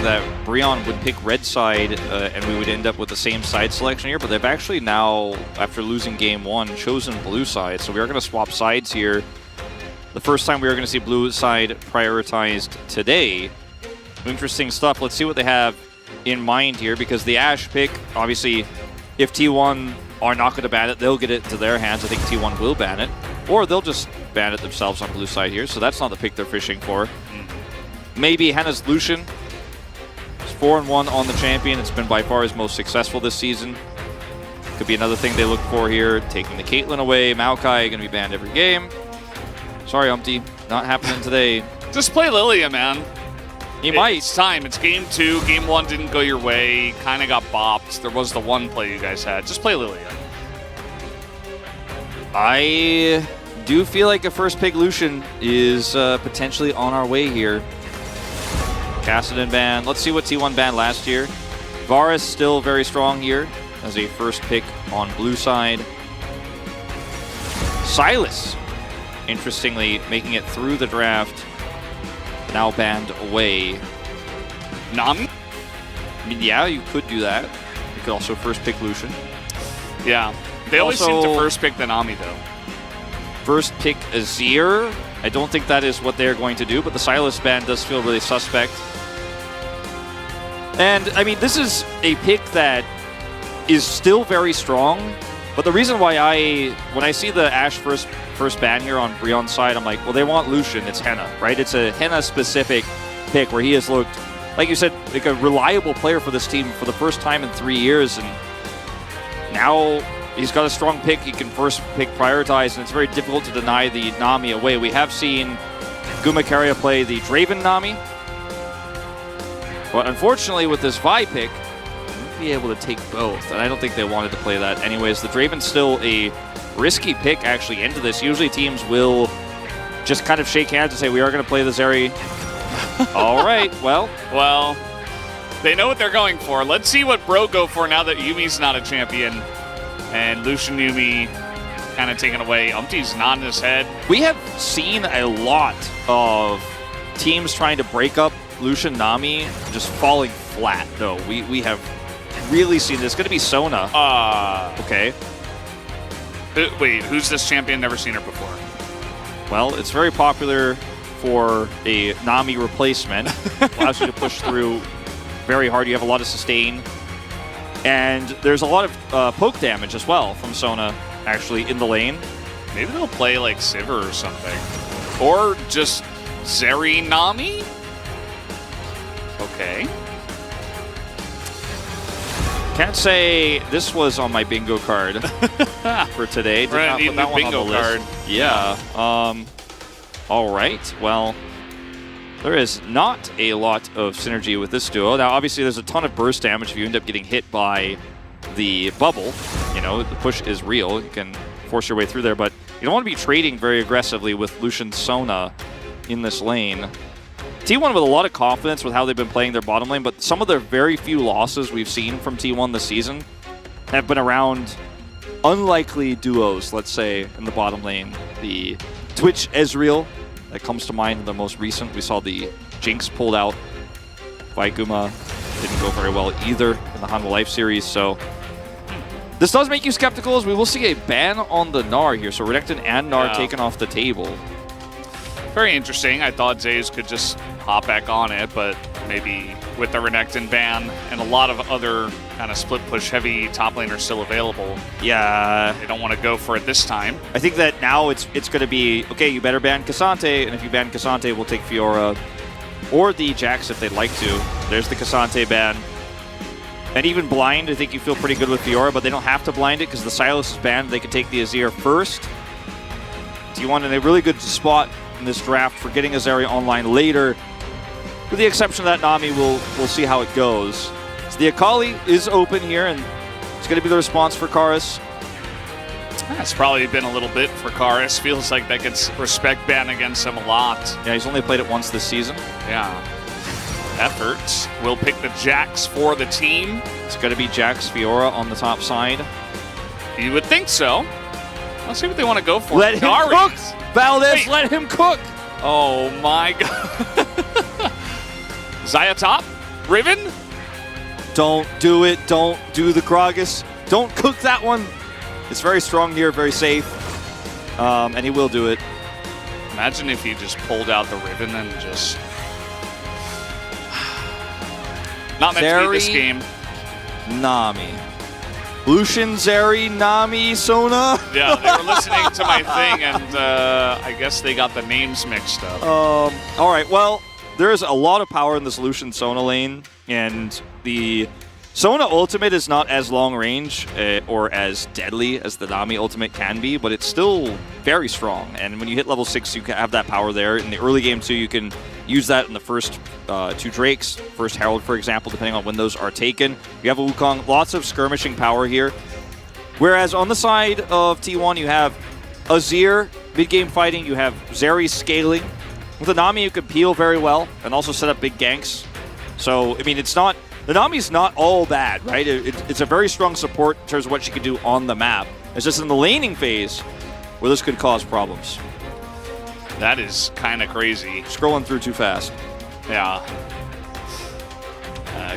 that Brion would pick red side and we would end up with the same side selection here, but they've actually now, after losing game 1, chosen blue side. So we are going to swap sides here. The first time we are going to see blue side prioritized today. Interesting stuff. Let's see what they have in mind here, because the Ashe pick, obviously, if T1 are not going to ban it, they'll get it into their hands. I think T1 will ban it, or they'll just ban it themselves on blue side here, so that's not the pick they're fishing for. Maybe Henna's Lucian. It's 4-1 on the champion. It's been by far his most successful this season. Could be another thing they look for here. Taking the Caitlyn away. Maokai going to be banned every game. Sorry, Umpty. Not happening today. Just play Lilia, man. He might. It's time. It's game 2. Game 1 didn't go your way. Kind of got bopped. There was the one play you guys had. Just play Lilia. I do feel like a first pick Lucian is potentially on our way here. Kassadin ban. Let's see what T1 banned last year. Varus still very strong here as a first pick on blue side. Silas, interestingly, making it through the draft, now banned away. Nami? I mean, yeah, you could do that. You could also first pick Lucian. Yeah. They always seem to first pick the Nami, though. First pick Azir. I don't think that is what they're going to do, but the Silas ban does feel really suspect. And, I mean, this is a pick that is still very strong, but the reason why when I see the Ashe first ban here on Brion's side, I'm like, well, they want Lucian, it's Henna, right? It's a Henna-specific pick where he has looked, like you said, like a reliable player for this team for the first time in 3 years, and now he's got a strong pick. He can first pick prioritize, and it's very difficult to deny the Nami away. We have seen Keria play the Draven Nami, but unfortunately with this Vi pick, he won't be able to take both, and I don't think they wanted to play that anyways. The Draven's still a risky pick actually into this. Usually teams will just kind of shake hands and say, we are going to play the Zeri. All right, well, they know what they're going for. Let's see what Bro go for now that Yumi's not a champion. And Lucian Yumi kind of taken away. Umpty's nodding his head. We have seen a lot of teams trying to break up Lucian Nami just falling flat, though. We have really seen this. It's going to be Sona. Okay. Wait, who's this champion? Never seen her before. Well, it's very popular for a Nami replacement. Allows you to push through very hard. You have a lot of sustain. And there's a lot of poke damage as well from Sona, actually, in the lane. Maybe they'll play like Sivir or something. Or just Zeri Nami? Okay. Can't say this was on my bingo card for today. Did not put that one on the list. Yeah. All right. Well, there is not a lot of synergy with this duo. Now, obviously, there's a ton of burst damage if you end up getting hit by the bubble. You know, the push is real. You can force your way through there, but you don't want to be trading very aggressively with Lucian Sona in this lane. T1 with a lot of confidence with how they've been playing their bottom lane, but some of the very few losses we've seen from T1 this season have been around unlikely duos, let's say, in the bottom lane. The Twitch Ezreal, that comes to mind in the most recent. We saw the Jinx pulled out by Guma. Didn't go very well either in the Hanwha Life series, so this does make you skeptical, as we will see a ban on the Gnar here. So Renekton and Gnar taken off the table. Very interesting. I thought Zeus could just hop back on it, but maybe with the Renekton ban and a lot of other kind of split push heavy top laners still available. Yeah. They don't want to go for it this time. I think that now it's going to be, okay, you better ban K'Sante, and if you ban K'Sante, we'll take Fiora or the Jax if they'd like to. There's the K'Sante ban. And even blind, I think you feel pretty good with Fiora, but they don't have to blind it because the Sylas is banned. They can take the Azir first. T1 in a really good spot in this draft for getting Azari online later. With the exception of that Nami, we'll see how it goes. So the Akali is open here, and it's going to be the response for Karus. That's probably been a little bit for Karus. Feels like that gets respect ban against him a lot. Yeah, he's only played it once this season. Yeah. Efforts. We'll pick the Jax for the team. It's going to be Jax Fiora on the top side. You would think so. Let's see what they want to go for. Let him cook! Valdez, let him cook! Oh my god. Xayah top? Riven? Don't do it. Don't do the Gragas. Don't cook that one. It's very strong here, very safe. And he will do it. Imagine if he just pulled out the Riven and just... Not meant to be this game. Nami. Lucian, Zeri, Nami, Sona. Yeah, they were listening to my thing, and I guess they got the names mixed up. All right, well, there is a lot of power in this Lucian Sona lane, and the Sona ultimate is not as long range or as deadly as the Nami ultimate can be, but it's still very strong. And when you hit level 6, you can have that power there. In the early game, too, you can use that in the first 2 Drakes, first Herald, for example, depending on when those are taken. You have a Wukong, lots of skirmishing power here. Whereas on the side of T1, you have Azir, mid-game fighting, you have Zeri scaling. With the Nami, you can peel very well and also set up big ganks. So, I mean, it's not... The Nami's not all bad, right? It's a very strong support in terms of what she can do on the map. It's just in the laning phase where this could cause problems. That is kind of crazy. Scrolling through too fast. Yeah.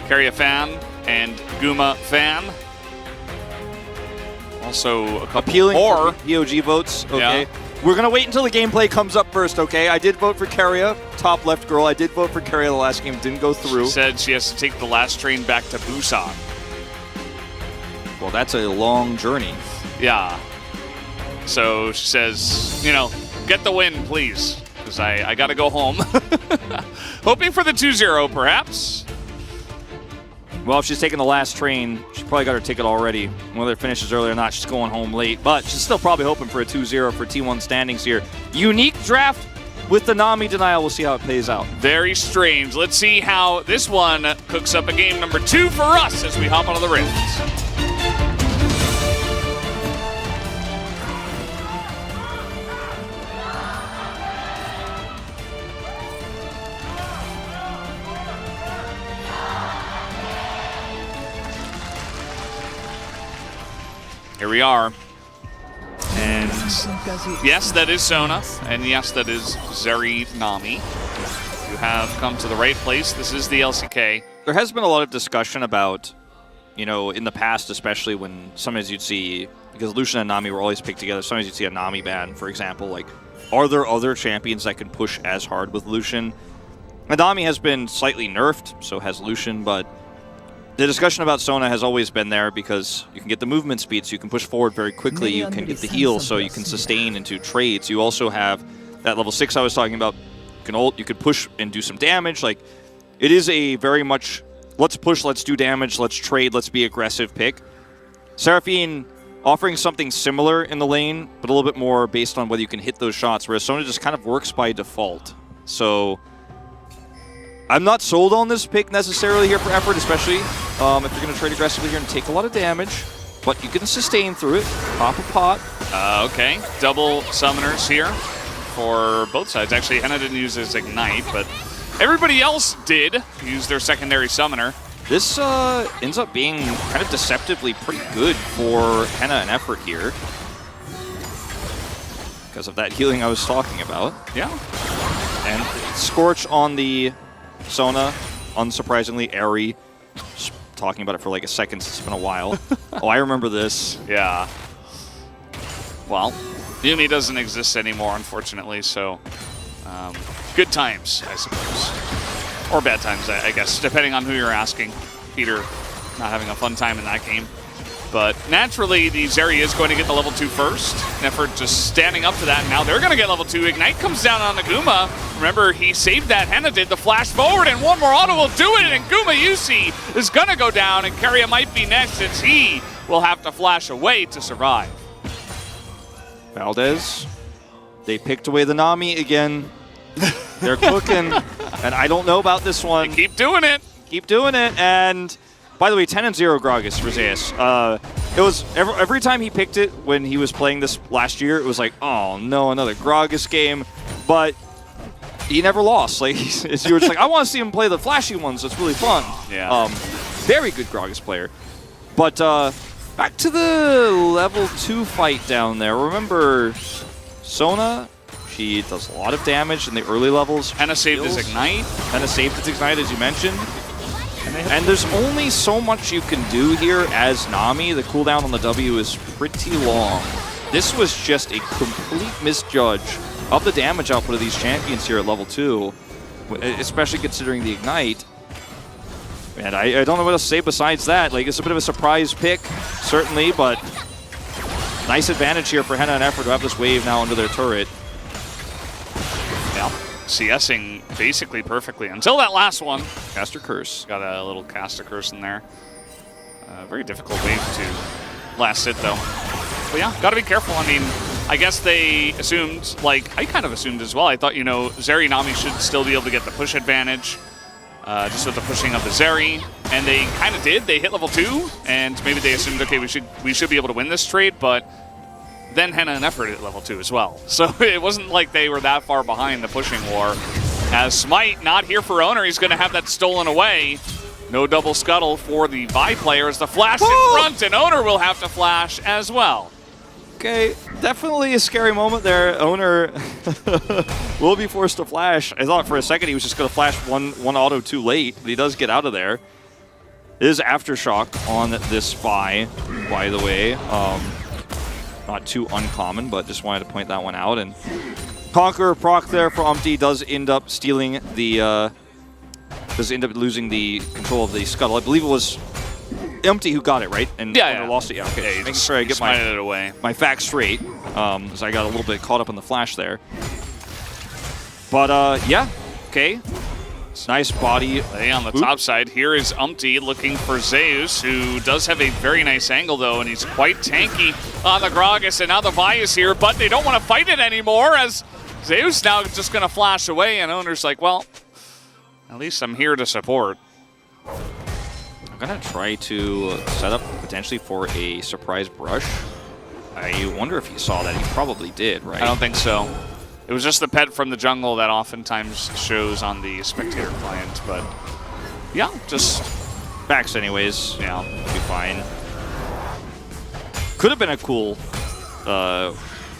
Keria fan and Guma fan. Also a couple more POG votes. Okay. Yeah. We're going to wait until the gameplay comes up first, okay? I did vote for Keria, top left girl. I did vote for Keria the last game. Didn't go through. She said she has to take the last train back to Busan. Well, that's a long journey. Yeah. So she says, you know, get the win, please, because I got to go home. Hoping for the 2-0, perhaps. Well, if she's taking the last train, she probably got her ticket already. Whether it finishes early or not, she's going home late. But she's still probably hoping for a 2-0 for T1 standings here. Unique draft with the Nami denial. We'll see how it plays out. Very strange. Let's see how this one cooks up a game number 2 for us as we hop onto the Rifts. Here we are. And yes, that is Sona. And yes, that is Zeri Nami. You have come to the right place. This is the LCK. There has been a lot of discussion about, you know, in the past, especially when sometimes you'd see, because Lucian and Nami were always picked together, sometimes you'd see a Nami ban, for example. Like, are there other champions that can push as hard with Lucian? And Nami has been slightly nerfed, so has Lucian, but the discussion about Sona has always been there because you can get the movement speed, so you can push forward very quickly. You can get the heal, so you can sustain into trades. You also have that level 6 I was talking about. You can ult, you could push and do some damage. Like, it is a very much let's push, let's do damage, let's trade, let's be aggressive pick. Seraphine offering something similar in the lane, but a little bit more based on whether you can hit those shots, whereas Sona just kind of works by default. So I'm not sold on this pick necessarily here for effort, especially if you're going to trade aggressively here and take a lot of damage, but you can sustain through it. Pop a pot. Okay, double summoners here for both sides. Actually, Henna didn't use his Ignite, but everybody else did use their secondary summoner. This ends up being kind of deceptively pretty good for Henna and effort here because of that healing I was talking about. Yeah. And Scorch on the Sona, unsurprisingly, Airy. Just talking about it for like a second, it's been a while. Oh, I remember this. Yeah. Well, Yumi doesn't exist anymore, unfortunately, so good times, I suppose. Or bad times, I guess, depending on who you're asking. Peter not having a fun time in that game. But naturally, the Zeri is going to get the level 2 first. Neffert just standing up to that. Now they're going to get level 2. Ignite comes down on Naguma. Remember, he saved that. Henna did the flash forward, and one more auto will do it. And Gumayusi is going to go down, and Keria might be next since he will have to flash away to survive. Valdez, they picked away the Nami again. They're cooking, and I don't know about this one. They keep doing it. Keep doing it, and by the way, 10-0 Gragas for Zeus. It was every time he picked it when he was playing this last year, it was like, oh no, another Gragas game. But he never lost. Like you were just like, I want to see him play the flashy ones. It's really fun. Yeah. Very good Gragas player. But back to the level 2 fight down there. Remember, Sona, she does a lot of damage in the early levels. Henna saved his Ignite. Henna saved his Ignite, as you mentioned. And there's only so much you can do here as Nami. The cooldown on the W is pretty long. This was just a complete misjudge of the damage output of these champions here at level 2, especially considering the Ignite. And I don't know what else to say besides that. Like, it's a bit of a surprise pick, certainly, but nice advantage here for Henna and Effort to have this wave now under their turret. Yeah, CSing basically perfectly until that last one. Caster Curse. Got a little Caster Curse in there. Very difficult wave to last it, though. But yeah, gotta be careful. I mean, I guess they assumed, like, I kind of assumed as well. I thought, you know, Zeri Nami should still be able to get the push advantage. Just with the pushing of the Zeri, and they kind of did. They hit level 2, and maybe they assumed, okay, we should be able to win this trade, but then Henna and Effort hit level 2 as well. So it wasn't like they were that far behind the pushing war. As Smite not here for Oner, he's going to have that stolen away. No double scuttle for the Vi players. The flash in front, and Oner will have to flash as well. Okay, definitely a scary moment there. Oner will be forced to flash. I thought for a second he was just going to flash one auto too late, but he does get out of there. It is Aftershock on this Vi, by the way. Not too uncommon, but just wanted to point that one out. And Conqueror proc there for Umpty does end up stealing the... does end up losing the control of the scuttle. I believe it was Umpty who got it, right? And yeah. Lost it. Yeah, okay. Yeah, Making sure I get my facts straight, because I got a little bit caught up in the flash there. But yeah, okay. Nice body. Hey, on the top side, here is Umpty looking for Zeus, who does have a very nice angle, though, and he's quite tanky on the Gragas, and now the Vi is here, but they don't want to fight it anymore, as Zeus now just going to flash away, and Oner's like, well, at least I'm here to support. I'm going to try to set up potentially for a surprise brush. I wonder if you saw that. You probably did, right? I don't think so. It was just the pet from the jungle that oftentimes shows on the spectator client, but yeah, just backs anyways. Yeah, be fine. Could have been a cool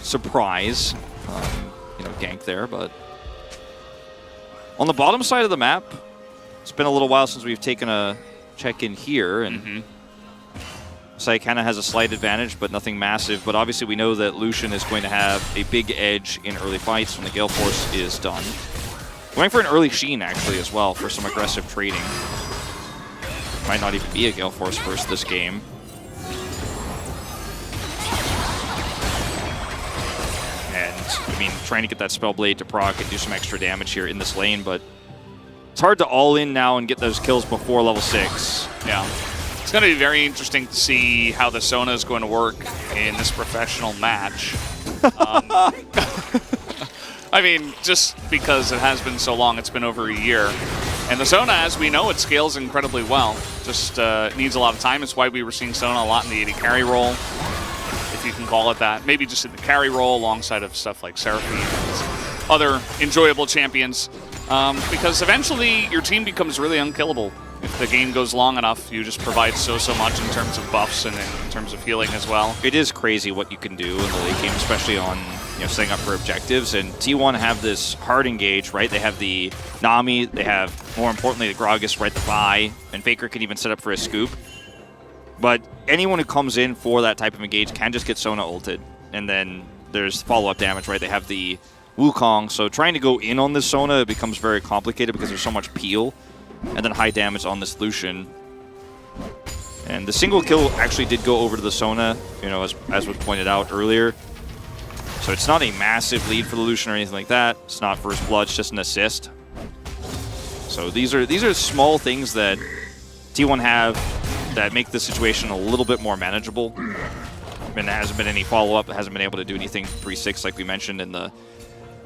surprise, you know, gank there, but on the bottom side of the map, it's been a little while since we've taken a check-in here, and Sai kind of has a slight advantage, but nothing massive. But obviously we know that Lucian is going to have a big edge in early fights when the Gale Force is done. Going for an early Sheen, actually, as well, for some aggressive trading. Might not even be a Gale Force first this game. And, I mean, trying to get that Spellblade to proc and do some extra damage here in this lane, but it's hard to all-in now and get those kills before level 6. Yeah. It's going to be very interesting to see how the Sona is going to work in this professional match. I mean, just because it has been so long, it's been over a year. And the Sona, as we know, it scales incredibly well. Just needs a lot of time. It's why we were seeing Sona a lot in the AD carry role, if you can call it that. Maybe just in the carry role alongside of stuff like Seraphine and other enjoyable champions. Because eventually your team becomes really unkillable. If the game goes long enough, you just provide so much in terms of buffs and in terms of healing as well. It is crazy what you can do in the late game, especially on setting up for objectives. And T1 have this hard engage, right? They have the Nami, they have, more importantly, the Gragas, right? The Vi, and Faker can even set up for a scoop. But anyone who comes in for that type of engage can just get Sona ulted. And then there's follow-up damage, right? They have the Wukong, so trying to go in on this Sona becomes very complicated because there's so much peel. And then high damage on this Lucian. And the single kill actually did go over to the Sona, as was pointed out earlier. So it's not a massive lead for the Lucian or anything like that. It's not first blood, it's just an assist. So these are small things that T1 have that make the situation a little bit more manageable. And there hasn't been any follow-up, it hasn't been able to do anything 3-6 like we mentioned, and the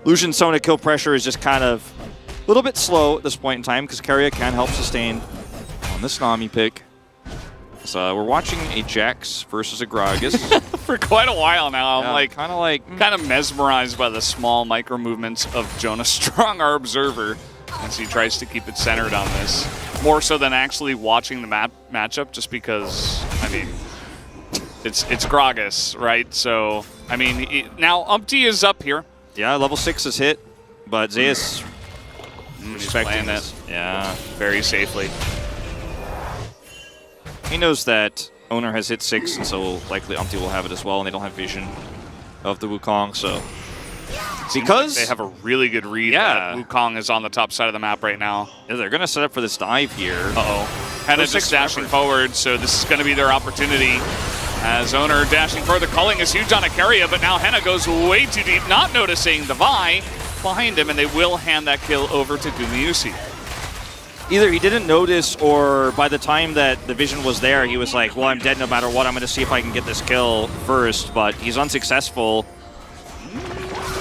Lucian Sona kill pressure is just kind of a little bit slow at this point in time because Keria can help sustain on this Nami pick. So we're watching a Jax versus a Gragas. For quite a while now. Yeah, I'm kind of mesmerized by the small micro movements of Jonas Strong, our observer, as he tries to keep it centered on this. More so than actually watching the matchup, just because, I mean, it's Gragas, right? So, I mean, now Umpty is up here. Yeah, level 6 is hit, but Zeus respecting it. Yeah, very safely. He knows that Oner has hit 6, and so likely Umpty will have it as well, and they don't have vision of the Wukong, so... Because... They have a really good read that Wukong is on the top side of the map right now. Yeah, they're going to set up for this dive here. Uh-oh. Henna just dashing forward, so this is going to be their opportunity. As Oner dashing further, culling is huge on a Keria, but now Henna goes way too deep, not noticing the Vi behind him, and they will hand that kill over to Gumayusi. Either he didn't notice, or by the time that the vision was there, he was like, well, I'm dead no matter what. I'm going to see if I can get this kill first, but he's unsuccessful.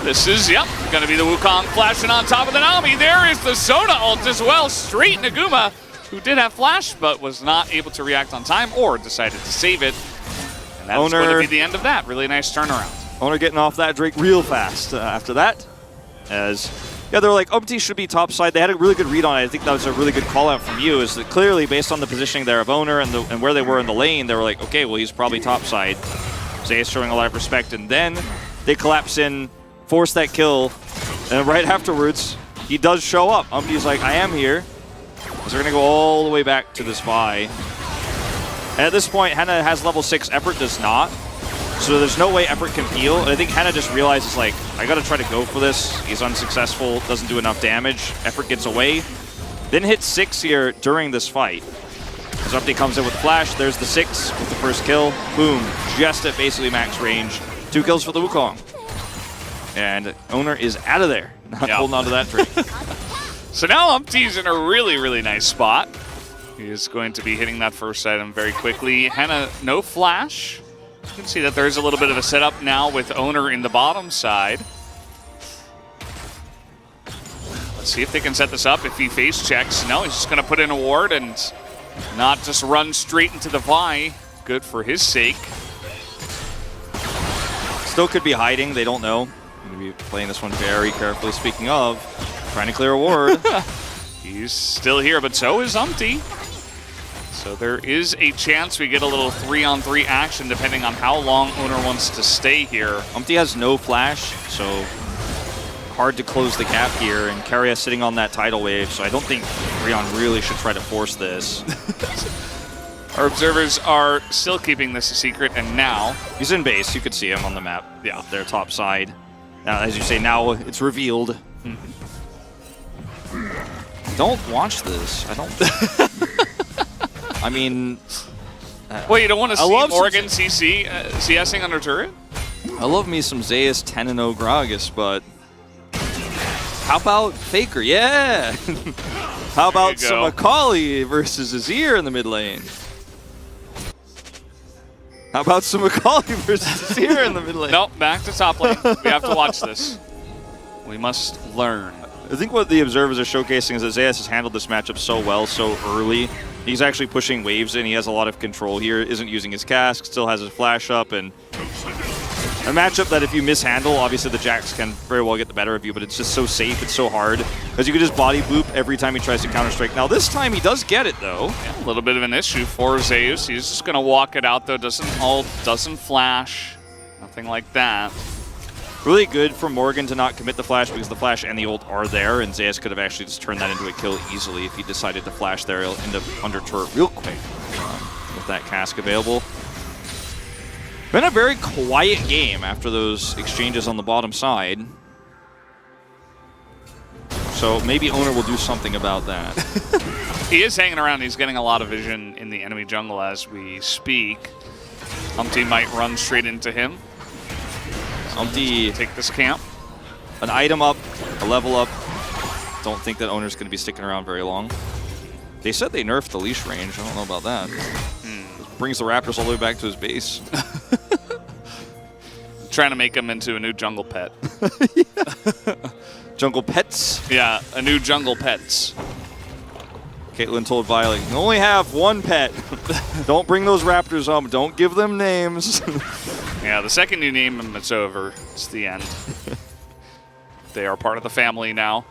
This is, going to be the Wukong flashing on top of the Nami. There is the Sona ult as well, straight into Guma, who did have flash, but was not able to react on time or decided to save it. And that's going to be the end of that. Really nice turnaround. Oner getting off that Drake real fast after that. As, yeah, they're like, Umpty should be topside. They had a really good read on it. I think that was a really good call out from you, is that clearly, based on the positioning there of Oner and where they were in the lane, they were like, okay, well, he's probably topside. Zeus showing a lot of respect, and then they collapse in, force that kill, and right afterwards, he does show up. Umpty's like, I am here. So they're going to go all the way back to this Vi. And at this point, Henna has level 6, Effort does not. So there's no way Effort can heal. And I think Henna just realizes, like, I got to try to go for this. He's unsuccessful, doesn't do enough damage. Effort gets away. Then hits 6 here during this fight. As Umpty comes in with the flash, there's the 6 with the first kill. Boom, just at basically max range. 2 kills for the Wukong. And Oner is out of there. Not holding on to that Drake. So now Umpty's in a really, really nice spot. He is going to be hitting that first item very quickly. Henna, no flash. You can see that there's a little bit of a setup now with Oner in the bottom side. Let's see if they can set this up. If he face checks, no, he's just going to put in a ward and not just run straight into the Vi. Good for his sake. Still could be hiding, they don't know. I'm going to be playing this one very carefully. Speaking of, trying to clear a ward. He's still here, but so is Umpty. So there is a chance we get a little 3-on-3 action depending on how long Oner wants to stay here. Umpty has no flash, so hard to close the gap here. And Keria sitting on that tidal wave, so I don't think Rion really should try to force this. Our observers are still keeping this a secret, and now... He's in base, you could see him on the map. Yeah, their top side. Now, as you say, now it's revealed. Don't watch this. I don't... I mean... Wait, you don't want to see Morgan CSing under turret? I love me some Zeus 10-0 Gragas, but... How about Faker? Yeah! How about some Akali versus Azir in the mid lane? How about some Akali versus Azir in the mid lane? Nope, back to top lane. We have to watch this. We must learn. I think what the observers are showcasing is that Zeus has handled this matchup so well, so early. He's actually pushing waves in. He has a lot of control here. Isn't using his cask, still has his flash up, and a matchup that if you mishandle, obviously the Jax can very well get the better of you, but it's just so safe, it's so hard, because you can just body boop every time he tries to counter-strike. Now this time he does get it, though. Yeah, a little bit of an issue for Zeus. He's just going to walk it out, though. Doesn't ult, doesn't flash, nothing like that. Really good for Morgan to not commit the flash, because the flash and the ult are there, and Zeus could have actually just turned that into a kill easily if he decided to flash there. He'll end up under turret real quick with that cask available. Been a very quiet game after those exchanges on the bottom side. So maybe Oner will do something about that. He is hanging around. He's getting a lot of vision in the enemy jungle as we speak. Umpty might run straight into him. Umpty take this camp. An item up, a level up. Don't think that Oner's going to be sticking around very long. They said they nerfed the leash range. I don't know about that. Brings the Raptors all the way back to his base. Trying to make him into a new jungle pet. Jungle pets? Yeah, a new jungle pets. Caitlyn told Violet, you only have one pet. Don't bring those Raptors home. Don't give them names. Yeah, the second you name them, it's over. It's the end. They are part of the family now.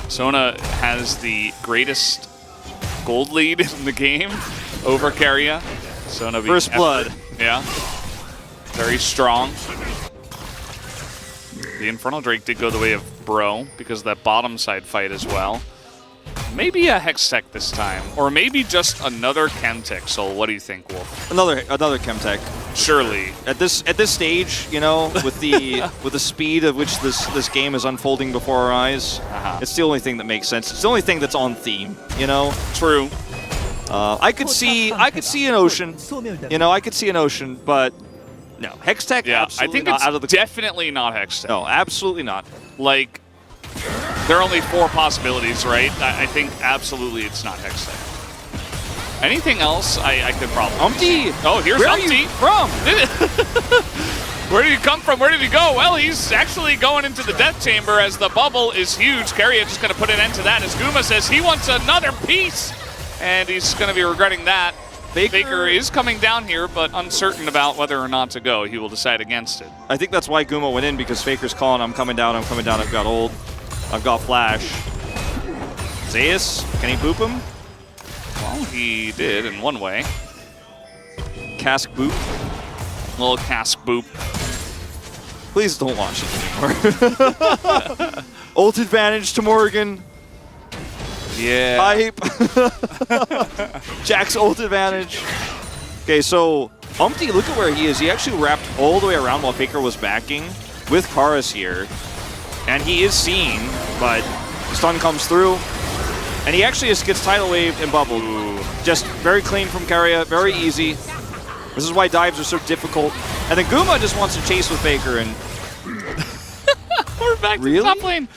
Sona has the greatest gold lead in the game over Keria. Sona First blood. Yeah. Very strong. The Infernal Drake did go the way of Bro because of that bottom side fight as well. Maybe a Hextech this time, or maybe just another Chemtech. So what do you think, Wolf? Another Chemtech. Surely. At this stage, you know, with the speed at which this game is unfolding before our eyes, it's the only thing that makes sense. It's the only thing that's on theme, you know. True. I could see an Ocean, you know, I could see an Ocean, but no, Hextech. Yeah, absolutely I think not it's out of the definitely not Hextech. No, absolutely not. Like, there are only 4 possibilities, right? I think absolutely it's not Hextech. Anything else I could probably... Umpty! Oh, here's Where Umpty. Are you from? Where did he come from? Where did he go? Well, he's actually going into the death chamber as the bubble is huge. Keria just going to put an end to that as Guma says he wants another piece. And he's going to be regretting that. Faker is coming down here, but uncertain about whether or not to go. He will decide against it. I think that's why Guma went in, because Faker's calling, I'm coming down, I've got ult, I've got flash. Zeus, can he boop him? Well, he did in one way. Cask boop. Little cask boop. Please don't launch it anymore. Ult advantage to Morgan. Yeah. Hype. Jack's ult advantage. Okay, so Umpty, look at where he is. He actually wrapped all the way around while Faker was backing with Karas here. And he is seen, but stun comes through. And he actually just gets tidal waved and bubbled. Ooh. Just very clean from Keria, very easy. This is why dives are so difficult. And then Guma just wants to chase with Faker and... We're back to top lane.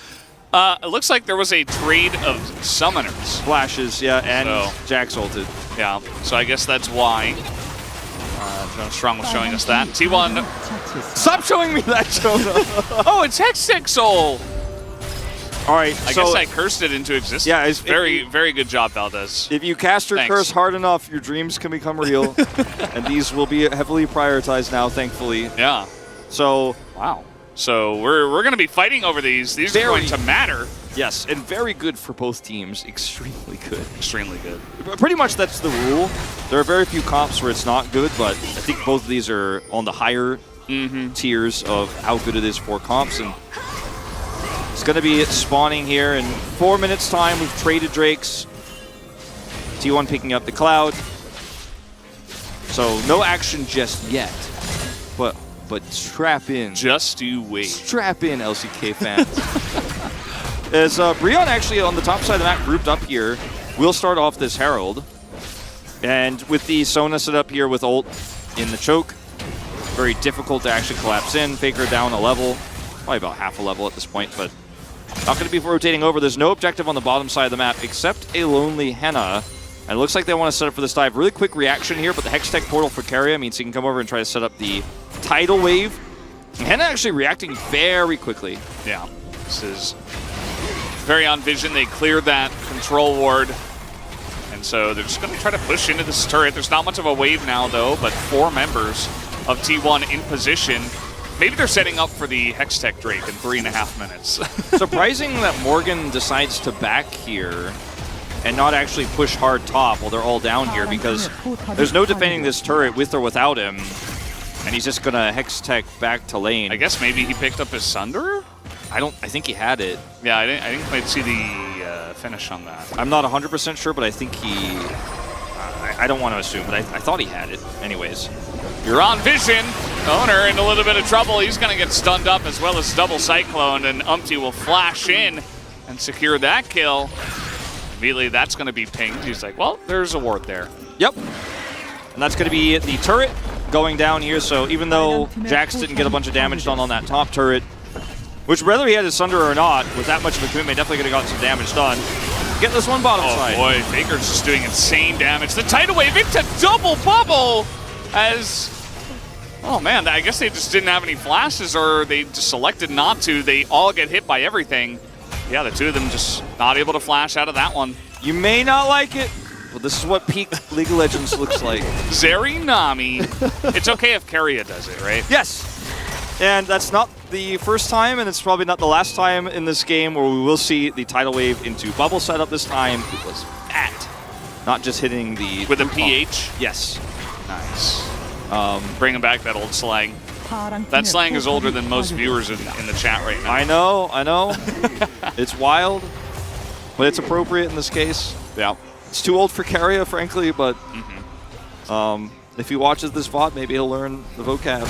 It looks like there was a trade of summoners. Flashes, yeah, and Jack's ulted. Yeah, so I guess that's why. Jonah Strong was showing us that. T1. Stop showing me that, Jonah. Oh, it's Hextech Soul. All right, I guess I cursed it into existence. Yeah, it's very good job, Valdez. If you cast your curse hard enough, your dreams can become real. And these will be heavily prioritized now, thankfully. Yeah. So, wow. So we're going to be fighting over these. These are going to matter. Yes, and very good for both teams. Extremely good. Extremely good. Pretty much that's the rule. There are very few comps where it's not good, but I think both of these are on the higher tiers of how good it is for comps. And it's going to be spawning here in 4 minutes' time. We've traded Drakes. T1 picking up the Cloud. So no action just yet. But strap in. Just you wait. Strap in, LCK fans. As Brion actually on the top side of the map grouped up here, we'll start off this Herald. And with the Sona set up here with ult in the choke, very difficult to actually collapse in. Faker down a level, probably about half a level at this point, but not going to be rotating over. There's no objective on the bottom side of the map except a lonely Henna. And it looks like they want to set up for this dive. Really quick reaction here, but the Hextech portal for Keria means he can come over and try to set up the tidal wave. And Henna actually reacting very quickly. Yeah, this is very on vision. They cleared that control ward. And so they're just going to try to push into this turret. There's not much of a wave now, though, but 4 members of T1 in position. Maybe they're setting up for the Hextech Drake in 3.5 minutes. Surprising that Morgan decides to back here and not actually push hard top while they're all down here, because there's no defending this turret with or without him. And he's just going to Hextech back to lane. I guess maybe he picked up his Sunder? I think he had it. Yeah, I didn't quite see the finish on that. I'm not 100% sure, but I think he... I don't want to assume, but I thought he had it. Anyways. You're on vision. Oner in a little bit of trouble. He's going to get stunned up as well as double cycloned, and Umpty will flash in and secure that kill. Immediately, that's going to be pinged. He's like, well, there's a ward there. Yep. And that's going to be the turret going down here. So even though Jax didn't get a bunch of damage done on that top turret, which whether he had his Sunder or not, with that much of a commitment, definitely could have gotten some damage done. Get this one bottom side. Oh boy, Faker's just doing insane damage. The tidal wave into double bubble as... Oh man, I guess they just didn't have any flashes, or they just selected not to. They all get hit by everything. Yeah, the two of them just not able to flash out of that one. You may not like it, but this is what peak League of Legends looks like. Zeri Nami. It's okay if Keria does it, right? Yes. And that's not the first time, and it's probably not the last time in this game where we will see the tidal wave into bubble setup. This time it was fat, not just hitting the... With a PH? Yes. Nice. Bringing back that old slang. That slang is older than most viewers in the chat right now. I know. It's wild. but it's appropriate in this case. Yeah. It's too old for Keria, frankly, but if he watches this VOD, maybe he'll learn the vocab.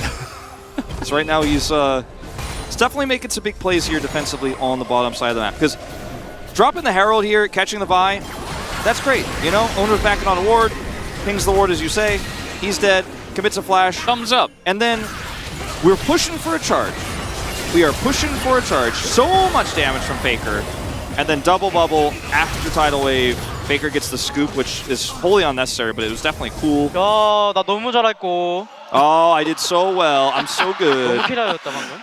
So right now he's definitely making some big plays here defensively on the bottom side of the map. Because dropping the Herald here, catching the Vi, that's great. You know, Oner's backing on a ward, pings the ward as you say, he's dead, commits a flash. Thumbs up. And then we're pushing for a charge. We are pushing for a charge. So much damage from Faker. And then double bubble after tidal wave. Faker gets the scoop, which is wholly unnecessary, but it was definitely cool. 야, 나 너무 잘했고. Oh, I did so well. I'm so good. 너무 키라였다 방금.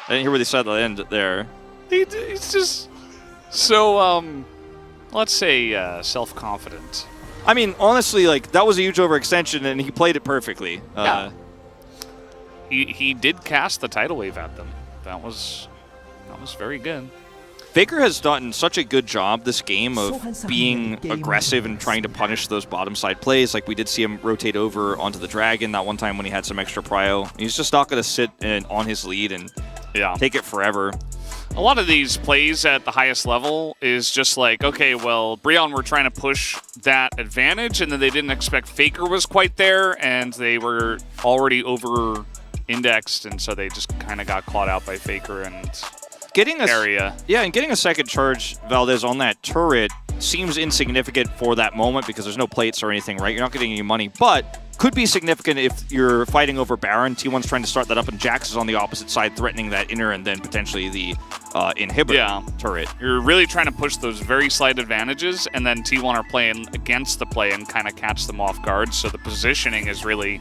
I didn't hear what they said at the end there. He's just so, let's say, self-confident. I mean, honestly, like, that was a huge overextension, and he played it perfectly. Yeah. He did cast the tidal wave at them. That was very good. Faker has done such a good job this game of being aggressive and trying to punish those bottom side plays. Like we did see him rotate over onto the Dragon that one time when he had some extra prio. He's just not going to sit on his lead and take it forever. A lot of these plays at the highest level is just like, okay, well, Brion were trying to push that advantage, and then they didn't expect Faker was quite there, and they were already over-indexed, and so they just kind of got caught out by Faker and Keria. Yeah, and getting a second charge, Valdez, on that turret seems insignificant for that moment because there's no plates or anything, right? You're not getting any money, but could be significant if you're fighting over Baron. T1's trying to start that up, and Jax is on the opposite side threatening that inner and then potentially the inhibitor turret. You're really trying to push those very slight advantages, and then T1 are playing against the play and kind of catch them off guard. So the positioning is really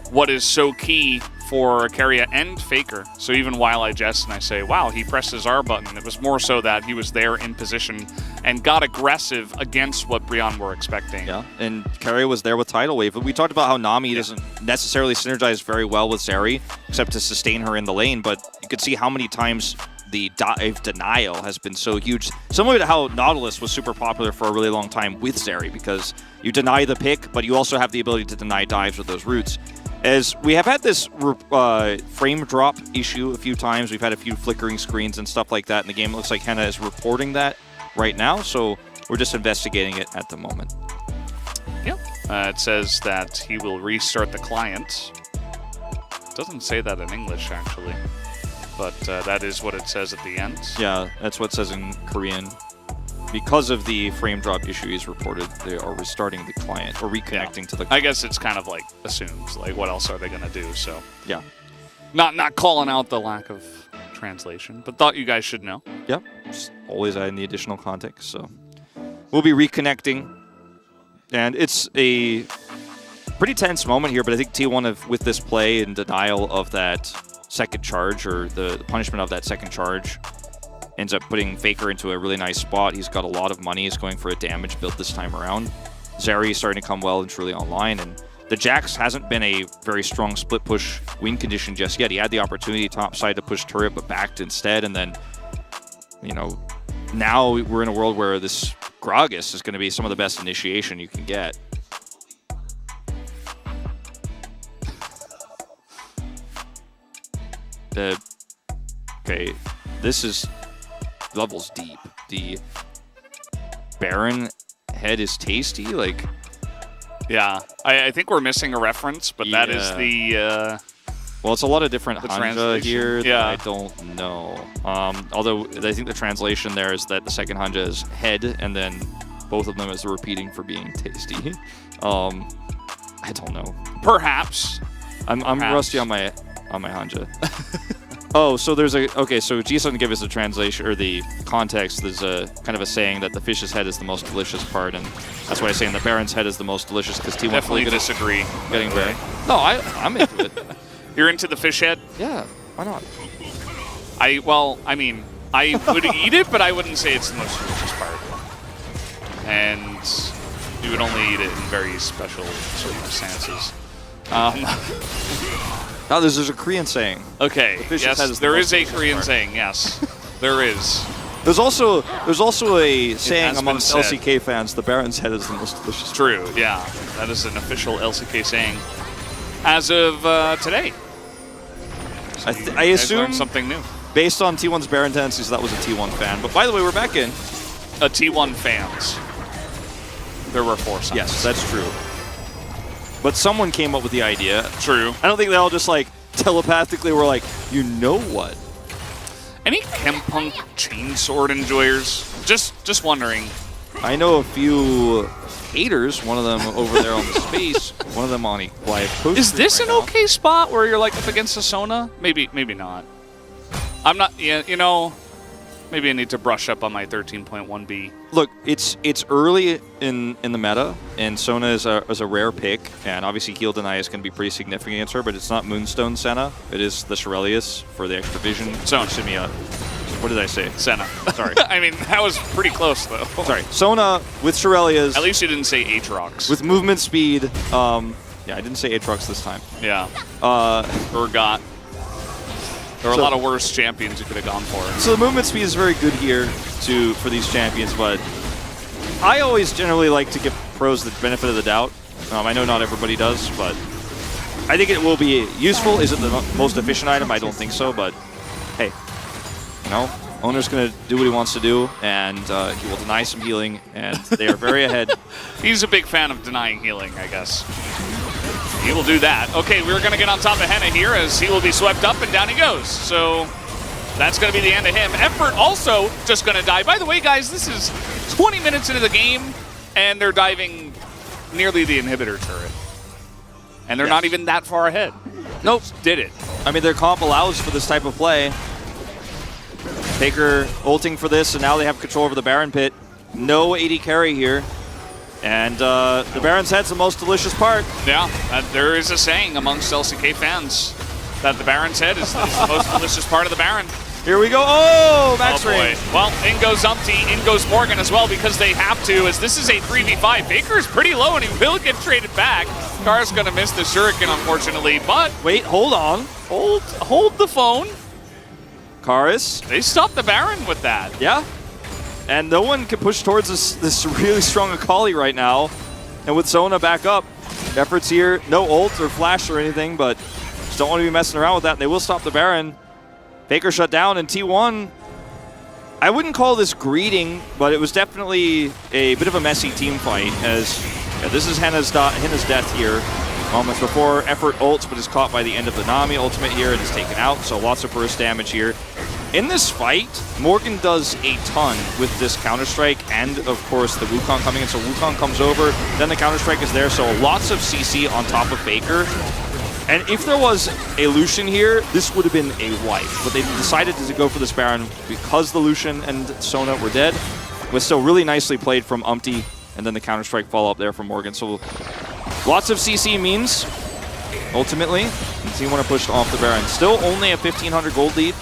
what is so key for Keria and Faker. So even while I jest and I say, wow, he pressed his R button, it was more so that he was there in position and got aggressive against what Brion were expecting. Yeah, and Keria was there with tidal wave. But we talked about how Nami doesn't necessarily synergize very well with Zeri, except to sustain her in the lane, but you could see how many times the dive denial has been so huge. Similar to how Nautilus was super popular for a really long time with Zeri, because you deny the pick, but you also have the ability to deny dives with those roots. As we have had this frame drop issue a few times, we've had a few flickering screens and stuff like that in the game. It looks like Henna is reporting that right now, so we're just investigating it at the moment. Yep. It says that he will restart the client. It doesn't say that in English, actually, but that is what it says at the end. Yeah, that's what it says in Korean. Because of the frame drop issue he's reported, they are restarting the client or reconnecting to the client. I guess it's kind of like assumed, like what else are they going to do? So yeah, not calling out the lack of translation, but thought you guys should know. Yep, just always adding the additional context. So we'll be reconnecting, and it's a pretty tense moment here. But I think T1 with this play and denial of that second charge, or the punishment of that second charge, ends up putting Faker into a really nice spot. He's got a lot of money. He's going for a damage build this time around. Zeri is starting to come well and truly online. And the Jax hasn't been a very strong split push win condition just yet. He had the opportunity top side to push turret, but backed instead. And then, you know, now we're in a world where this Gragas is going to be some of the best initiation you can get. Okay, this is levels deep. The Baron head is tasty, like... Yeah, I think we're missing a reference, but that is the... well, it's a lot of different Hanja here that I don't know. Although I think the translation there is that the second Hanja is head, and then both of them is repeating for being tasty. I don't know. Perhaps. I'm rusty on my Hanja. Oh, so there's a... Okay, so Jisun gave us the translation, or the context. There's a kind of a saying that the fish's head is the most delicious part, and that's why I'm saying the Baron's head is the most delicious, because T1 definitely disagree. Getting there. No, I'm into it. You're into the fish head? Yeah, why not? Well, I mean, I would eat it, but I wouldn't say it's the most delicious part. And you would only eat it in very special circumstances. Oh, there's a Korean saying. Okay, yes, there is a Korean saying, yes. There is. There's also a saying amongst LCK fans, the Baron's head is the most delicious. True, yeah. That is an official LCK saying as of today. So I assume something new. Based on T1's Baron tendencies, that was a T1 fan. But by the way, we're back in. a T1 fans, there were 4 signs. Yes, that's true. But someone came up with the idea. True. I don't think they all just like telepathically were like, you know what? Any Chempunk chainsword enjoyers? Just wondering. I know a few haters, one of them over there on the space, one of them on live post. Is this right an now. okay spot where you're like up against a Sona? Maybe not. I'm not, yeah, you know, maybe I need to brush up on my 13.1B. Look, it's early in the meta, and Sona is a rare pick, and obviously heal deny is going to be pretty significant against her, but it's not Moonstone Senna. It is the Shirelius for the extra vision. Sona. What did I say? Senna. Sorry. I mean, that was pretty close, though. Sorry. Sona with Shirelius. At least you didn't say Aatrox. With movement speed. Yeah, I didn't say Aatrox this time. Yeah. Urgot. There are a lot of worse champions you could have gone for. So the movement speed is very good here for these champions, but I always generally like to give pros the benefit of the doubt. I know not everybody does, but I think it will be useful. Is it the most efficient item? I don't think so, but hey, you know, Oner's going to do what he wants to do, and he will deny some healing, and they are very ahead. He's a big fan of denying healing, I guess. He will do that. Okay, we're going to get on top of Henna here as he will be swept up and down he goes. So that's going to be the end of him. Effort also just going to die. By the way, guys, this is 20 minutes into the game, and they're diving nearly the inhibitor turret. And they're not even that far ahead. Nope, did it. I mean, their comp allows for this type of play. Faker ulting for this, and now they have control over the Baron pit. No AD carry here. And the Baron's head's the most delicious part. Yeah, there is a saying amongst LCK fans that the Baron's head is the most delicious part of the Baron. Here we go. Oh, max range. Well, in goes Umpty, in goes Morgan as well because they have to, as this is a 3v5. Faker is pretty low and he will get traded back. Car's going to miss the Shuriken, unfortunately, but... Wait, hold on. Hold the phone. Karis. They stopped the Baron with that. Yeah. And no one can push towards this really strong Akali right now. And with Sona back up, efforts here, no ult or flash or anything, but just don't want to be messing around with that. And they will stop the Baron. Faker shut down, and T1, I wouldn't call this greeting, but it was definitely a bit of a messy team fight, as this is Henna's death here. Moments before, Effort ults, but is caught by the end of the Nami ultimate here and is taken out, so lots of burst damage here. In this fight, Morgan does a ton with this Counter-Strike and, of course, the Wukong coming in. So Wukong comes over, then the Counter-Strike is there, so lots of CC on top of Faker. And if there was a Lucian here, this would have been a wipe. But they decided to go for this Baron because the Lucian and Sona were dead. It was still really nicely played from Umpty, and then the Counter-Strike follow-up there from Morgan. So lots of CC means, ultimately, T1 are pushed off the Baron. Still only a 1,500 gold lead.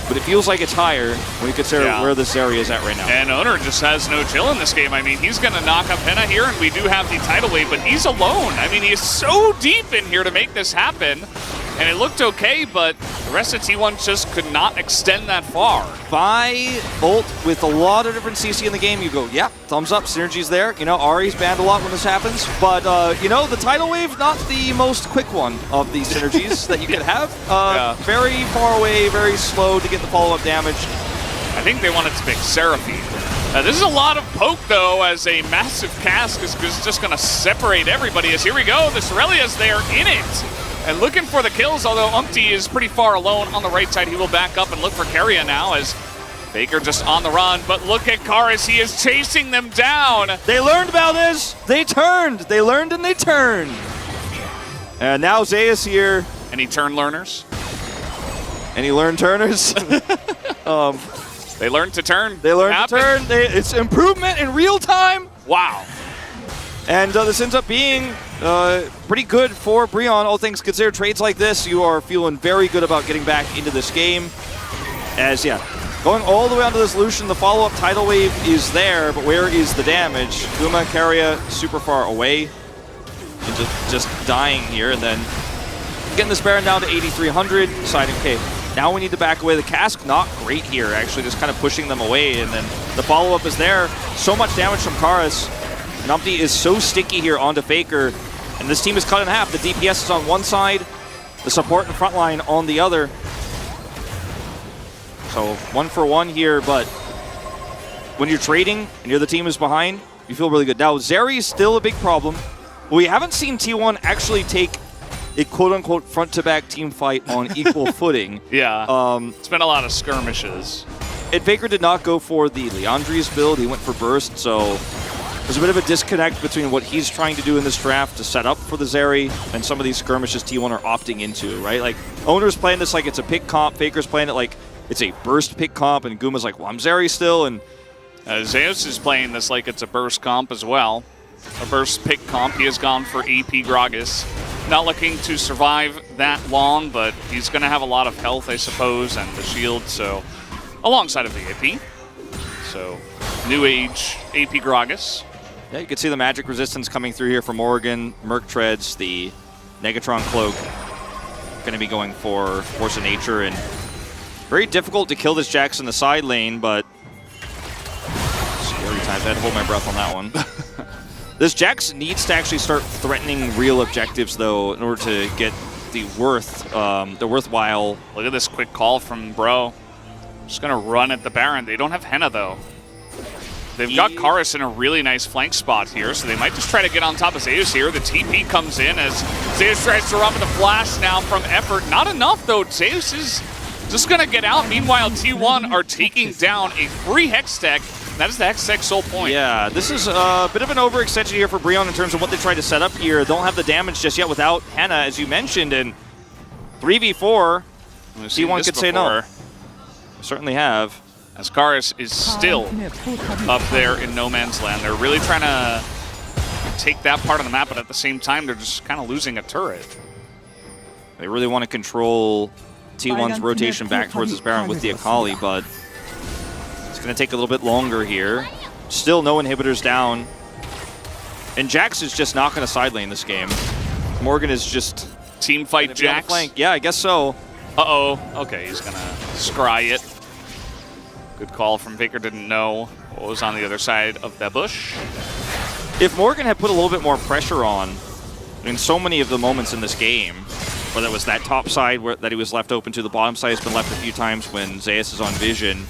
But it feels like it's higher when you consider where this area is at right now. And Oner just has no chill in this game. I mean, he's going to knock up Henna here, and we do have the tidal wave, but he's alone. I mean, he's so deep in here to make this happen. And it looked okay, but the rest of T1 just could not extend that far. By ult with a lot of different CC in the game, you go, yeah, thumbs up, synergy's there. You know, Ari's banned a lot when this happens. But, you know, the tidal wave, not the most quick one of the synergies that you could have. Very far away, very slow to get the follow-up damage. I think they wanted to pick Seraphine. This is a lot of poke, though, as a massive cask is just going to separate everybody. As here we go, the Sorelia's there in it. And looking for the kills, although Umpty is pretty far alone on the right side. He will back up and look for Keria now as Faker just on the run. But look at Karis, he is chasing them down. They learned about this. They turned. They learned and they turned. And now Zeus here. Any turn learners? Any learn turners? They learned to turn. They learned to turn. It's improvement in real time. Wow. And this ends up being pretty good for Breon. All things considered, trades like this, you are feeling very good about getting back into this game. As, going all the way onto this Lucian, the follow-up tidal wave is there, but where is the damage? Guma, Keria, super far away. And just dying here, and then getting this Baron down to 8,300, deciding, okay, now we need to back away. The cask, not great here, actually, just kind of pushing them away, and then the follow-up is there. So much damage from Karis. Numpty is so sticky here onto Faker, and this team is cut in half. The DPS is on one side, the support and front line on the other. So 1 for 1 here, but when you're trading and you're the team who's behind, you feel really good. Now, Zeri is still a big problem. We haven't seen T1 actually take a quote-unquote front-to-back team fight on equal footing. Yeah, it's been a lot of skirmishes. And Faker did not go for the Leandri's build. He went for Burst, so there's a bit of a disconnect between what he's trying to do in this draft to set up for the Zeri and some of these skirmishes T1 are opting into, right? Like, Oner's playing this like it's a pick comp, Faker's playing it like it's a burst pick comp, and Guma's like, well, I'm Zeri still, and Zeus is playing this like it's a burst comp as well. A burst pick comp. He has gone for AP Gragas. Not looking to survive that long, but he's going to have a lot of health, I suppose, and the shield, so alongside of the AP. So, new age AP Gragas. Yeah, you can see the magic resistance coming through here from Morgan, Merc Treads, the Negatron Cloak. Going to be going for Force of Nature, and very difficult to kill this Jax in the side lane, but scary times. I had to hold my breath on that one. This Jax needs to actually start threatening real objectives, though, in order to get the worthwhile. Look at this quick call from Bro. Just going to run at the Baron. They don't have Henna, though. They've got Karis in a really nice flank spot here, so they might just try to get on top of Zeus here. The TP comes in as Zeus tries to run with the flash now from Effort. Not enough, though. Zeus is just going to get out. Meanwhile, T1 are taking down a free Hex Tech. That is the Hex Tech sole point. Yeah, this is a bit of an overextension here for Breon in terms of what they tried to set up here. Don't have the damage just yet without Henna, as you mentioned, and 3v4, T1 could say no. Certainly have. As Karis is still up there in no man's land. They're really trying to take that part of the map, but at the same time, they're just kind of losing a turret. They really want to control T1's rotation back towards this Baron with the Akali, but it's going to take a little bit longer here. Still no inhibitors down. And Jax is just not going to side lane this game. Morgan is just... Team fight Jax? Yeah, I guess so. Uh-oh. Okay, he's going to scry it. Good call from Faker. Didn't know what was on the other side of that bush. If Morgan had put a little bit more pressure on in so many of the moments in this game, whether it was that top side that he was left open to, the bottom side has been left a few times when Zeus is on vision,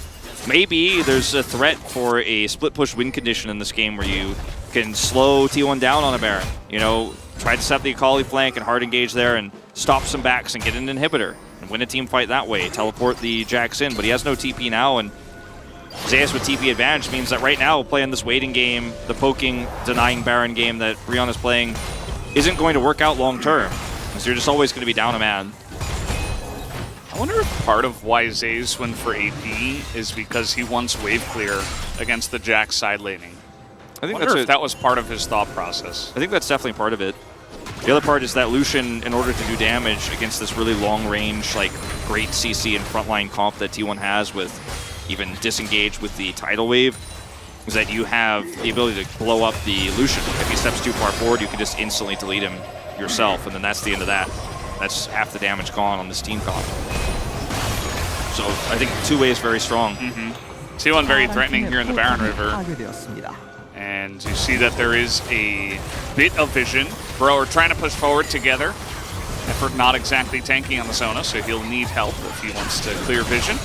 maybe there's a threat for a split push win condition in this game where you can slow T1 down on a Baron. You know, try to set the Akali flank and hard engage there and stop some backs and get an inhibitor and win a team fight that way. Teleport the Jax in, but he has no TP now, and Zeus with TP advantage means that right now, playing this waiting game, the poking, denying Baron game that Breon is playing, isn't going to work out long term. So you're just always going to be down a man. I wonder if part of why Zeus went for AP is because he wants wave clear against the Jax side laning. I wonder if that was part of his thought process. I think that's definitely part of it. The other part is that Lucian, in order to do damage against this really long range, like great CC and frontline comp that T1 has with even disengage with the tidal wave, is that you have the ability to blow up the Lucian. If he steps too far forward, you can just instantly delete him yourself, and then that's the end of that. That's half the damage gone on this team comp. So I think two-way is very strong. T1 very threatening here in the Baron River. And you see that there is a bit of vision. Bro are trying to push forward together. Effort not exactly tanking on the Sona, so he'll need help if he wants to clear vision.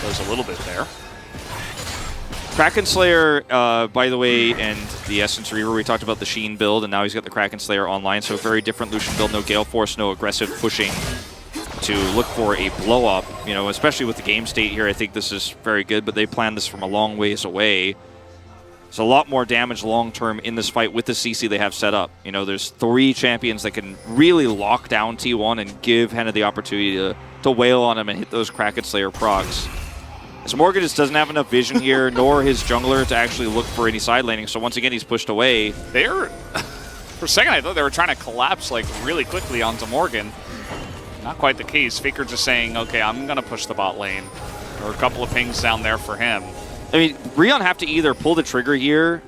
Does a little bit there. Kraken Slayer, by the way, and the Essence Reaver, we talked about the Sheen build, and now he's got the Kraken Slayer online, so very different Lucian build, no Gale Force, no aggressive pushing to look for a blow-up. You know, especially with the game state here, I think this is very good, but they planned this from a long ways away. So a lot more damage long-term in this fight with the CC they have set up. You know, there's 3 champions that can really lock down T1 and give Henna the opportunity to wail on him and hit those Kraken Slayer procs. So Morgan just doesn't have enough vision here, nor his jungler to actually look for any side laning. So once again, he's pushed away. They're, for a second, I thought they were trying to collapse like really quickly onto Morgan. Not quite the case. Faker just saying, okay, I'm going to push the bot lane. There were a couple of pings down there for him. I mean, Breon have to either pull the trigger here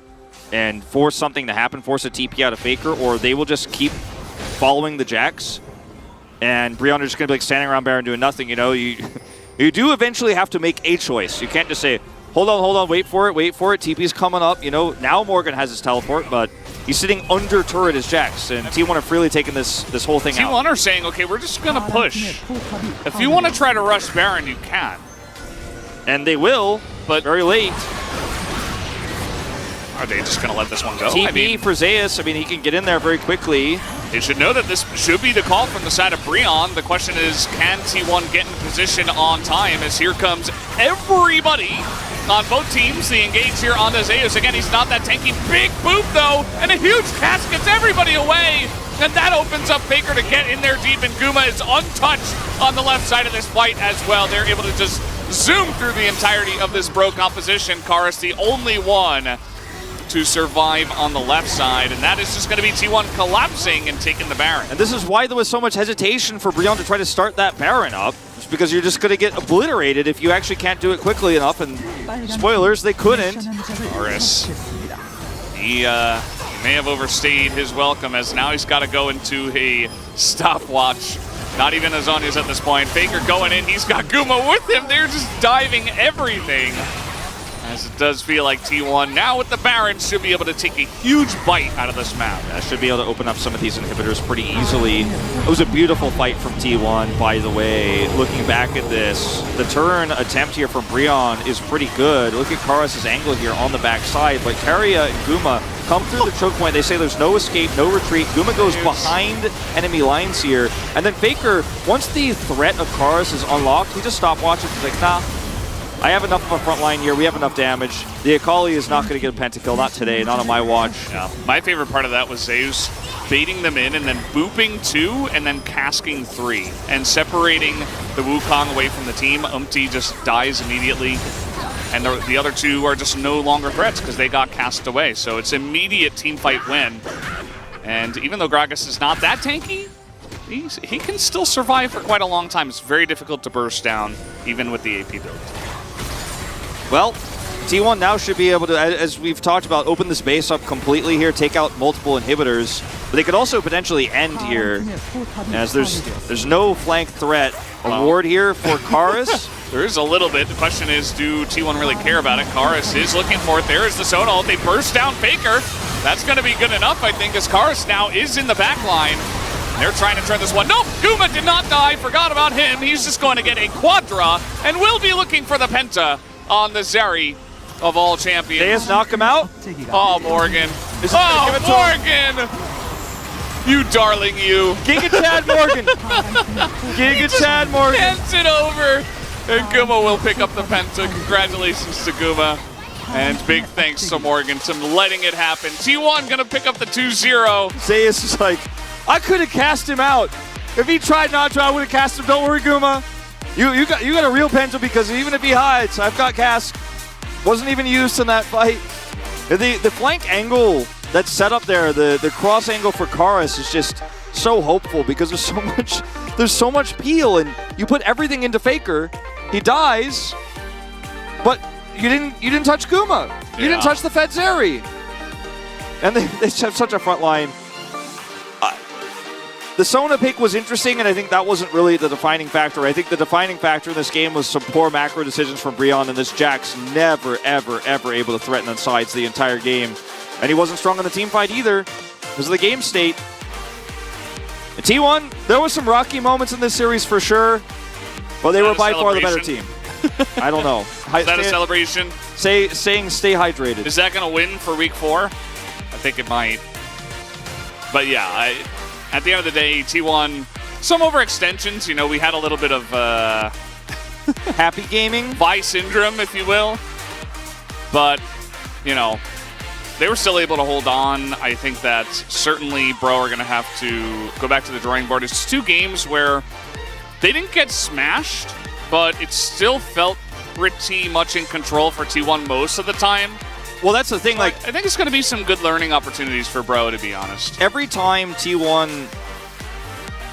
and force something to happen, force a TP out of Faker, or they will just keep following the Jax. And Breon are just going to be like standing around Baron doing nothing. You know, you do eventually have to make a choice. You can't just say, hold on, wait for it, TP's coming up. You know, now Morgan has his teleport, but he's sitting under turret as Jax, and T1 have freely taken this whole thing out. T1 are saying, okay, we're just going to push. If you want to try to rush Baron, you can. And they will, but very late. Are they just going to let this one go? TP for Zeus. I mean, he can get in there very quickly. They should know that this should be the call from the side of Breon. The question is, can T1 get in position on time, as here comes everybody on both teams. The engage here onto Zeus. Again, he's not that tanky. Big boop, though, and a huge cast gets everybody away. And that opens up Faker to get in there deep, and Guma is untouched on the left side of this fight as well. They're able to just zoom through the entirety of this bro composition. Karis, the only one to survive on the left side, and that is just going to be T1 collapsing and taking the Baron. And this is why there was so much hesitation for Breon to try to start that Baron up. It's because you're just going to get obliterated if you actually can't do it quickly enough, and spoilers, they couldn't. Karis, he may have overstayed his welcome, as now he's got to go into a stopwatch. Not even Azania's at this point. Faker going in, he's got Guma with him. They're just diving everything. As it does feel like T1 now with the Baron should be able to take a huge bite out of this map. That should be able to open up some of these inhibitors pretty easily. It was a beautiful fight from T1, by the way. Looking back at this, the turn attempt here from Breon is pretty good. Look at Karis' angle here on the backside, but Keria and Guma come through the choke point. They say there's no escape, no retreat. Guma goes behind enemy lines here, and then Faker, once the threat of Karis is unlocked, he just stopwatches. He's like, nah, I have enough of a front line here. We have enough damage. The Akali is not going to get a pentakill. Not today. Not on my watch. Yeah. My favorite part of that was Zeus baiting them in and then booping 2 and then casking 3 and separating the Wukong away from the team. just dies immediately. And the other 2 are just no longer threats because they got cast away. So it's immediate team fight win. And even though Gragas is not that tanky, he can still survive for quite a long time. It's very difficult to burst down, even with the AP build. Well, T1 now should be able to, as we've talked about, open this base up completely here, take out multiple inhibitors. But they could also potentially end here, as there's no flank threat. A ward here for Karis. There is a little bit. The question is, do T1 really care about it? Karis is looking for it. There is the Sona ult. They burst down Faker. That's going to be good enough, I think, as Karis now is in the back line. They're trying to turn this one. Nope, Guma did not die. Forgot about him. He's just going to get a Quadra and will be looking for the Penta on the Zeri of all champions. Zeus knock him out. Oh, Morgan. Morgan! You darling, you. Giga Chad Morgan. Giga Chad Morgan. Hands it over. And Guma will pick up the Penta. Congratulations to Guma. And big thanks to Morgan for letting it happen. T1 gonna pick up the 2-0. Zeus is like, I could have cast him out. If he tried not to, I would have cast him. Don't worry, Guma. You got a real Penta, because even if he hides, I've got cast. Wasn't even used in that fight. The flank angle that's set up there, the cross angle for Karis is just so hopeful, because there's so much peel, and you put everything into Faker. He dies, but you didn't touch Guma. You didn't touch the Fed Zeri. And they have such a front line. The Sona pick was interesting, and I think that wasn't really the defining factor. I think the defining factor in this game was some poor macro decisions from Breon, and this Jack's never, ever, ever able to threaten on sides the entire game. And he wasn't strong on the team fight either, because of the game state. And T1, there was some rocky moments in this series for sure, but they were by far the better team. I don't know. Is that a celebration? Saying stay hydrated. Is that going to win for Week 4? I think it might. But yeah, at the end of the day, T1, some overextensions. You know, we had a little bit of happy gaming, Vi syndrome, if you will. But, you know, they were still able to hold on. I think that certainly Bro are going to have to go back to the drawing board. It's 2 games where they didn't get smashed, but it still felt pretty much in control for T1 most of the time. Well, that's the thing. Like, I think it's going to be some good learning opportunities for Bro, to be honest. Every time T1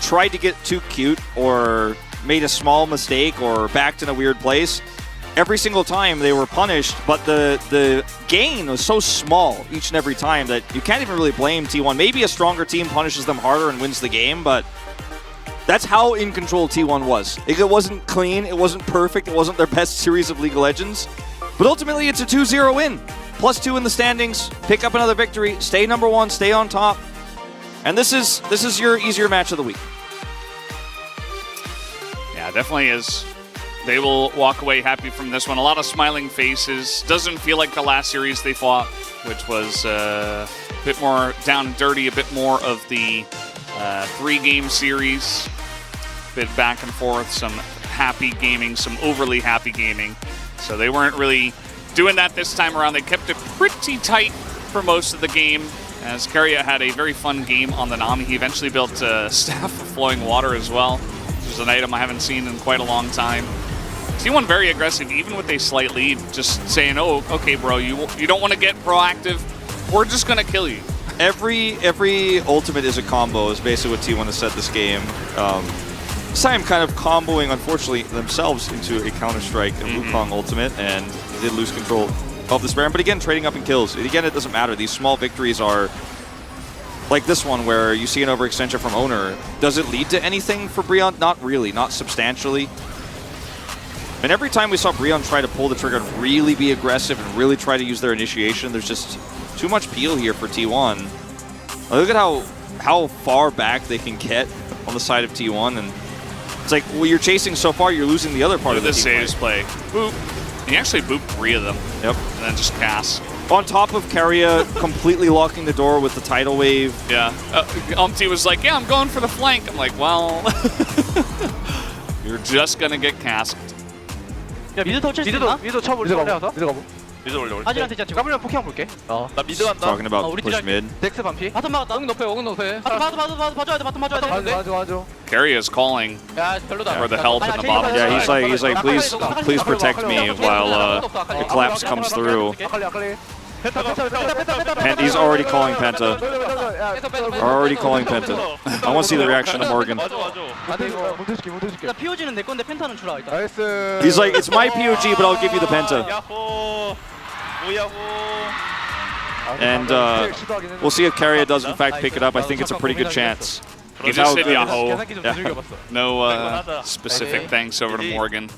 tried to get too cute or made a small mistake or backed in a weird place, every single time they were punished, but the gain was so small each and every time that you can't even really blame T1. Maybe a stronger team punishes them harder and wins the game, but that's how in control T1 was. It wasn't clean, it wasn't perfect, it wasn't their best series of League of Legends, but ultimately it's a 2-0 win. +2 in the standings, pick up another victory, stay number 1, stay on top. And this is your easier match of the week. Yeah, definitely is. they will walk away happy from this one. A lot of smiling faces. Doesn't feel like the last series they fought, which was a bit more down and dirty, a bit more of the 3-game series. Bit back and forth, some happy gaming, some overly happy gaming. So they weren't really doing that this time around. They kept it pretty tight for most of the game, as Keria had a very fun game on the Nami. He eventually built a Staff of Flowing Water as well, which is an item I haven't seen in quite a long time. T1 very aggressive, even with a slight lead, just saying, oh, okay, bro, you don't want to get proactive. We're just going to kill you. Every ultimate is a combo, is basically what T1 has said this game. This time kind of comboing, unfortunately, themselves into a Counter-Strike and Wukong ultimate, and they did lose control of this Baron. But again, trading up in kills. Again, it doesn't matter. These small victories are like this one, where you see an overextension from Oner. Does it lead to anything for Breon? Not really, not substantially. And every time we saw Breon try to pull the trigger and really be aggressive and really try to use their initiation, there's just too much peel here for T1. Look at how far back they can get on the side of T1, and it's like, well, you're chasing so far, you're losing the other part of the Zeus play. Boop. He actually booped 3 of them. Yep. And then just cast. On top of Keria completely locking the door with the tidal wave. Yeah. Umti was like, yeah, I'm going for the flank. I'm like, well, you're just going to get cast. 야 미드 터치 있나? 미드 쳐볼래? 미드 가보. 미드 올려. 하진한테 진짜 지금 까불면 포킹 볼게. 나 미드 간다. Talking about 우리 push 딜 mid. 덱스 반피. 바텀 막았다. 엉 높여, 엉 높여. 바텀 봐줘야 돼. 바텀 봐줘야 돼. 맞아. Keria is calling 야 별로다. for the help in the bottom Yeah, side. he's like, please protect me while the collapse comes through. 아칼리. He's already calling Penta. Already calling Penta. I want to see the reaction of Morgan. 일단 POG는 내 건데 펜타는 주라 일단. 나이스. He's like, it's my POG, but I'll give you the Penta. 야호. 뭐야호. And we'll see if Keria does in fact pick it up. I think it's a pretty good chance. He How just said good- Yahoo. Yeah. No specific thanks over to Morgan.